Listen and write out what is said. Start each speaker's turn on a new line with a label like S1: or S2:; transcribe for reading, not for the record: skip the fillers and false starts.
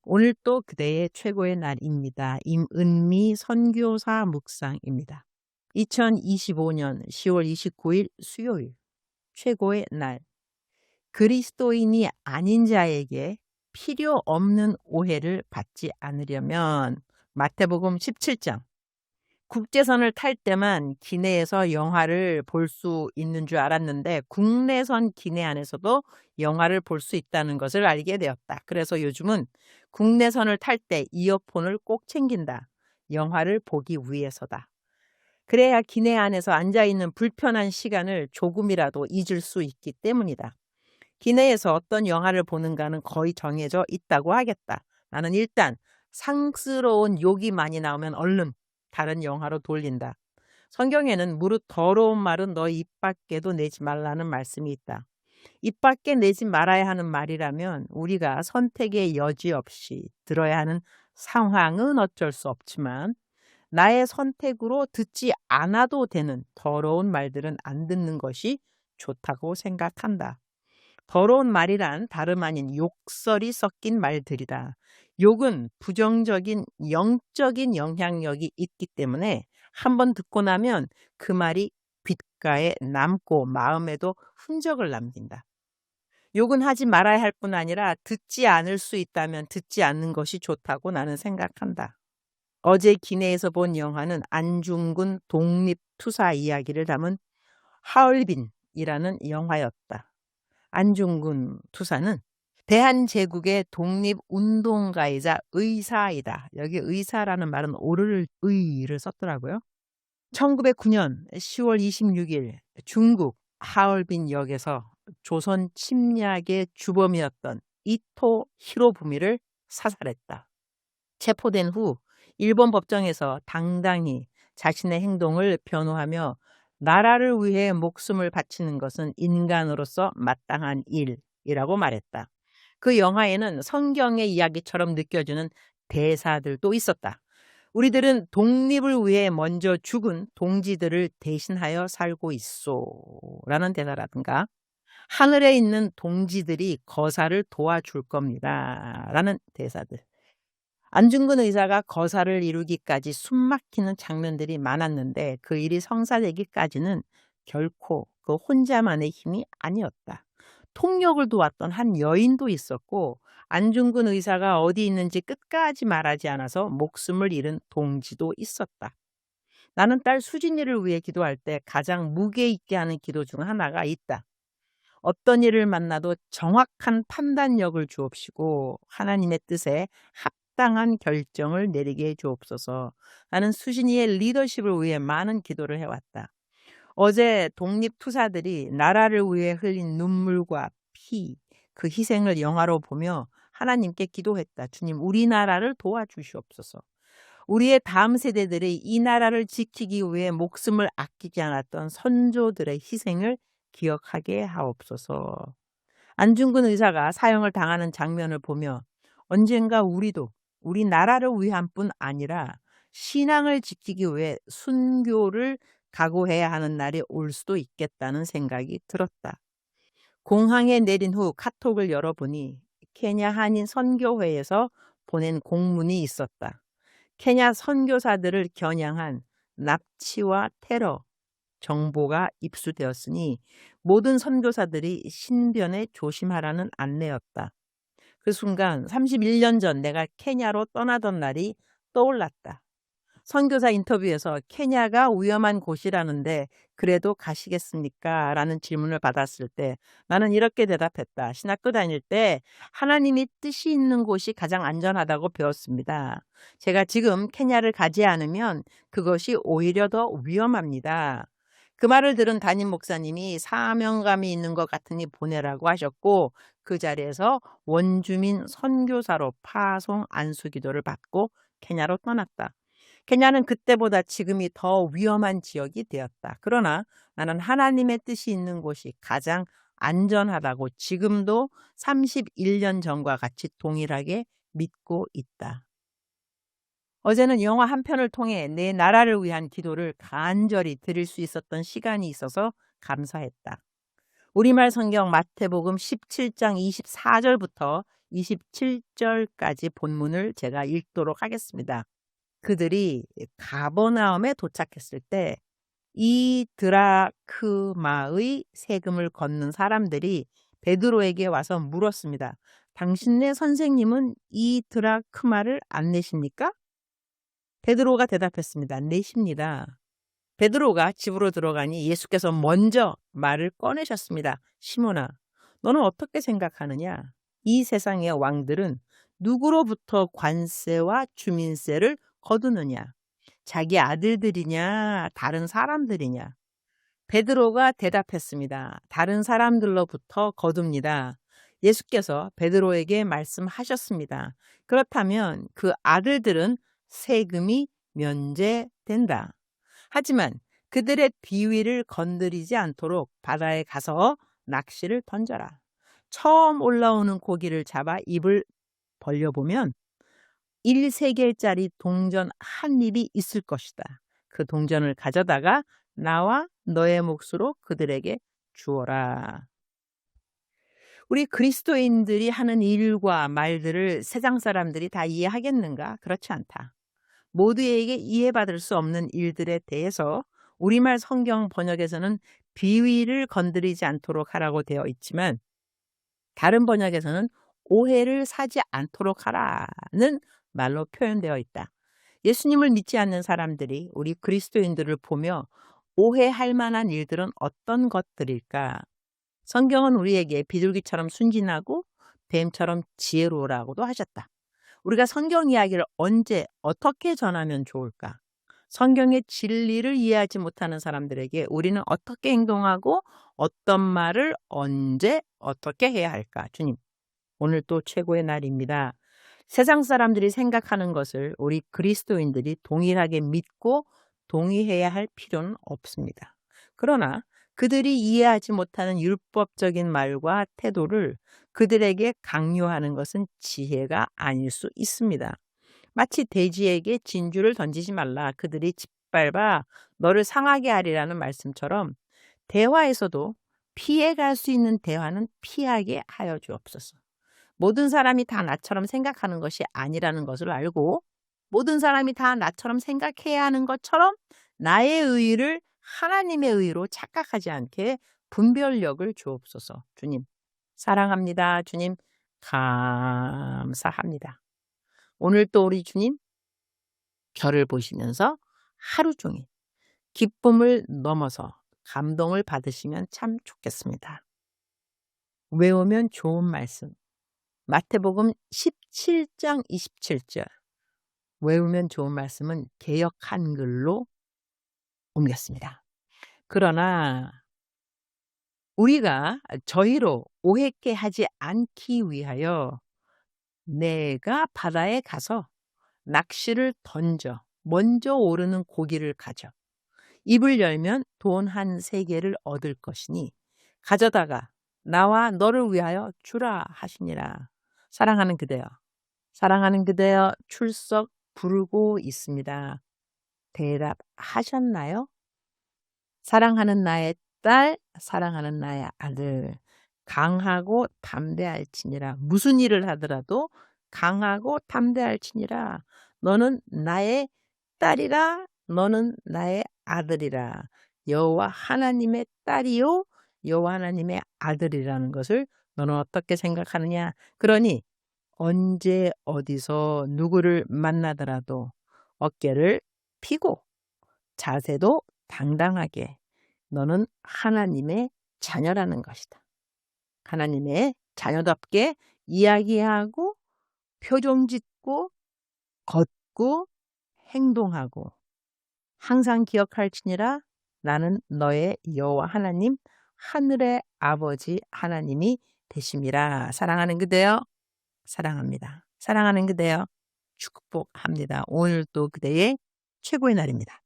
S1: 오늘 또 그대의 최고의 날입니다. 임은미 선교사 묵상입니다. 2025년 10월 29일 수요일 최고의 날. 그리스도인이 아닌 자에게 필요 없는 오해를 받지 않으려면 마태복음 17장 국제선을 탈 때만 기내에서 영화를 볼 수 있는 줄 알았는데 국내선 기내 안에서도 영화를 볼 수 있다는 것을 알게 되었다. 그래서 요즘은 국내선을 탈 때 이어폰을 꼭 챙긴다. 영화를 보기 위해서다. 그래야 기내 안에서 앉아있는 불편한 시간을 조금이라도 잊을 수 있기 때문이다. 기내에서 어떤 영화를 보는가는 거의 정해져 있다고 하겠다. 나는 일단 상스러운 욕이 많이 나오면 얼른 다른 영화로 돌린다. 성경에는 무릇 더러운 말은 너 입 밖에도 내지 말라는 말씀이 있다. 입 밖에 내지 말아야 하는 말이라면 우리가 선택의 여지 없이 들어야 하는 상황은 어쩔 수 없지만 나의 선택으로 듣지 않아도 되는 더러운 말들은 안 듣는 것이 좋다고 생각한다. 더러운 말이란 다름 아닌 욕설이 섞인 말들이다. 욕은 부정적인 영적인 영향력이 있기 때문에 한번 듣고 나면 그 말이 귓가에 남고 마음에도 흔적을 남긴다. 욕은 하지 말아야 할 뿐 아니라 듣지 않을 수 있다면 듣지 않는 것이 좋다고 나는 생각한다. 어제 기내에서 본 영화는 안중근 독립투사 이야기를 담은 하얼빈이라는 영화였다. 안중근 투사는 대한제국의 독립운동가이자 의사이다. 여기 의사라는 말은 오를 의를 썼더라고요. 1909년 10월 26일 중국 하얼빈역에서 조선 침략의 주범이었던 이토 히로부미를 사살했다. 체포된 후 일본 법정에서 당당히 자신의 행동을 변호하며 나라를 위해 목숨을 바치는 것은 인간으로서 마땅한 일이라고 말했다. 그 영화에는 성경의 이야기처럼 느껴지는 대사들도 있었다. 우리들은 독립을 위해 먼저 죽은 동지들을 대신하여 살고 있소 라는 대사라든가 하늘에 있는 동지들이 거사를 도와줄 겁니다 라는 대사들. 안중근 의사가 거사를 이루기까지 숨막히는 장면들이 많았는데 그 일이 성사되기까지는 결코 그 혼자만의 힘이 아니었다. 통역을 도왔던 한 여인도 있었고 안중근 의사가 어디 있는지 끝까지 말하지 않아서 목숨을 잃은 동지도 있었다. 나는 딸 수진이를 위해 기도할 때 가장 무게 있게 하는 기도 중 하나가 있다. 어떤 일을 만나도 정확한 판단력을 주옵시고 하나님의 뜻에 합당한 결정을 내리게 해 주옵소서. 나는 수진이의 리더십을 위해 많은 기도를 해왔다. 어제 독립투사들이 나라를 위해 흘린 눈물과 피, 그 희생을 영화로 보며 하나님께 기도했다. 주님, 우리나라를 도와주시옵소서. 우리의 다음 세대들이 이 나라를 지키기 위해 목숨을 아끼지 않았던 선조들의 희생을 기억하게 하옵소서. 안중근 의사가 사형을 당하는 장면을 보며 언젠가 우리도 우리나라를 위한 뿐 아니라 신앙을 지키기 위해 순교를 각오해야 하는 날이 올 수도 있겠다는 생각이 들었다. 공항에 내린 후 카톡을 열어보니 케냐 한인 선교회에서 보낸 공문이 있었다. 케냐 선교사들을 겨냥한 납치와 테러 정보가 입수되었으니 모든 선교사들이 신변에 조심하라는 안내였다. 그 순간 31년 전 내가 케냐로 떠나던 날이 떠올랐다. 선교사 인터뷰에서 케냐가 위험한 곳이라는데 그래도 가시겠습니까? 라는 질문을 받았을 때 나는 이렇게 대답했다. 신학교 다닐 때 하나님이 뜻이 있는 곳이 가장 안전하다고 배웠습니다. 제가 지금 케냐를 가지 않으면 그것이 오히려 더 위험합니다. 그 말을 들은 담임 목사님이 사명감이 있는 것 같으니 보내라고 하셨고 그 자리에서 원주민 선교사로 파송 안수 기도를 받고 케냐로 떠났다. 케냐는 그때보다 지금이 더 위험한 지역이 되었다. 그러나 나는 하나님의 뜻이 있는 곳이 가장 안전하다고 지금도 31년 전과 같이 동일하게 믿고 있다. 어제는 영화 한 편을 통해 내 나라를 위한 기도를 간절히 드릴 수 있었던 시간이 있어서 감사했다. 우리말 성경 마태복음 17장 24절부터 27절까지 본문을 제가 읽도록 하겠습니다. 그들이 가버나움에 도착했을 때 이 드라크마의 세금을 걷는 사람들이 베드로에게 와서 물었습니다. 당신네 선생님은 이 드라크마를 안 내십니까? 베드로가 대답했습니다. 내십니다. 베드로가 집으로 들어가니 예수께서 먼저 말을 꺼내셨습니다. 시몬아, 너는 어떻게 생각하느냐? 이 세상의 왕들은 누구로부터 관세와 주민세를 거두느냐? 자기 아들들이냐? 다른 사람들이냐? 베드로가 대답했습니다. 다른 사람들로부터 거둡니다. 예수께서 베드로에게 말씀하셨습니다. 그렇다면 그 아들들은 세금이 면제된다. 하지만 그들의 비위를 건드리지 않도록 바다에 가서 낚시를 던져라. 처음 올라오는 고기를 잡아 입을 벌려보면 1세겔짜리 동전 한 입이 있을 것이다. 그 동전을 가져다가 나와 너의 몫으로 그들에게 주어라. 우리 그리스도인들이 하는 일과 말들을 세상 사람들이 다 이해하겠는가? 그렇지 않다. 모두에게 이해받을 수 없는 일들에 대해서 우리말 성경 번역에서는 비위를 건드리지 않도록 하라고 되어 있지만 다른 번역에서는 오해를 사지 않도록 하라는 말로 표현되어 있다. 예수님을 믿지 않는 사람들이 우리 그리스도인들을 보며 오해할 만한 일들은 어떤 것들일까? 성경은 우리에게 비둘기처럼 순진하고 뱀처럼 지혜로우라고도 하셨다. 우리가 성경 이야기를 언제 어떻게 전하면 좋을까? 성경의 진리를 이해하지 못하는 사람들에게 우리는 어떻게 행동하고 어떤 말을 언제 어떻게 해야 할까? 주님, 오늘 또 최고의 날입니다. 세상 사람들이 생각하는 것을 우리 그리스도인들이 동일하게 믿고 동의해야 할 필요는 없습니다. 그러나 그들이 이해하지 못하는 율법적인 말과 태도를 그들에게 강요하는 것은 지혜가 아닐 수 있습니다. 마치 돼지에게 진주를 던지지 말라. 그들이 짓밟아 너를 상하게 하리라는 말씀처럼 대화에서도 피해갈 수 있는 대화는 피하게 하여 주옵소서. 모든 사람이 다 나처럼 생각하는 것이 아니라는 것을 알고 모든 사람이 다 나처럼 생각해야 하는 것처럼 나의 의의를 하나님의 의의로 착각하지 않게 분별력을 주옵소서. 주님, 사랑합니다. 주님, 감사합니다. 오늘 또 우리 주님, 별을 보시면서 하루 종일 기쁨을 넘어서 감동을 받으시면 참 좋겠습니다. 외우면 좋은 말씀. 마태복음 17장 27절. 외우면 좋은 말씀은 개역 한글로 옮겼습니다. 그러나 우리가 저희로 오해케 하지 않기 위하여 내가 바다에 가서 낚시를 던져 먼저 오르는 고기를 가져 입을 열면 돈 한 세개를 얻을 것이니 가져다가 나와 너를 위하여 주라 하시니라. 사랑하는 그대여, 사랑하는 그대여 출석 부르고 있습니다. 대답하셨나요? 사랑하는 나의 딸, 사랑하는 나의 아들, 강하고 담대할지니라. 무슨 일을 하더라도 강하고 담대할지니라. 너는 나의 딸이라, 너는 나의 아들이라. 여호와 하나님의 딸이요 여호와 하나님의 아들이라는 것을 너는 어떻게 생각하느냐? 그러니 언제 어디서 누구를 만나더라도 어깨를 펴고 자세도 당당하게 너는 하나님의 자녀라는 것이다. 하나님의 자녀답게 이야기하고 표정 짓고 걷고 행동하고 항상 기억할지니라. 나는 너의 여호와 하나님 하늘의 아버지 하나님이 되심이라. 사랑하는 그대여, 사랑합니다. 사랑하는 그대여, 축복합니다. 오늘도 그대의 최고의 날입니다.